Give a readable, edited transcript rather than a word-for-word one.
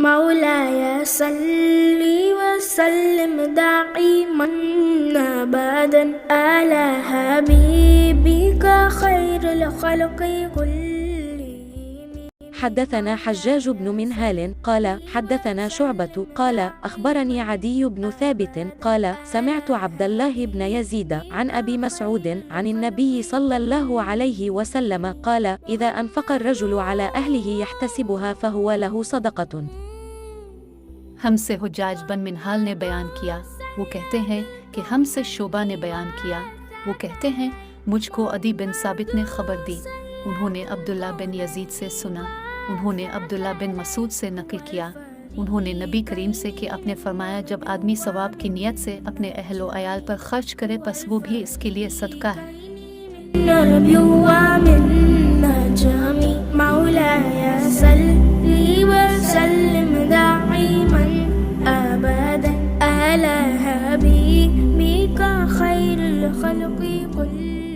मौलाय सल्ली वसल्लिम दाइमन अबदन अला हबीबिका खैरुल खल्क़ि कुल्लिहिम। حدثنا حجاج بن منهال قال حدثنا شعبة قال أخبرني عدي بن ثابت قال سمعت عبد الله بن يزيد عن أبي مسعود عن النبي صلى الله عليه وسلم قال إذا أنفق الرجل على أهله يحتسبها فهو له صدقة। हमसे हुज्जाज बिन मिनहाल ने बयान किया, वो कहते हैं कि हमसे शोबा ने बयान किया, वो कहते हैं मुझको अदी बिन साबित ने खबर दी, उन्होंने अब्दुल्ला बिन यजीद से सुना, उन्होंने अब्दुल्ला बिन मसूद से नकल किया, उन्होंने नबी करीम से कि आपने फरमाया जब आदमी सवाब की नियत से अपने अहलो अयाल पर खर्च करे बस वो भी इसके लिए सदका है। अला हबीबिका खैरुल खल्क़ि कुल्लिहिम।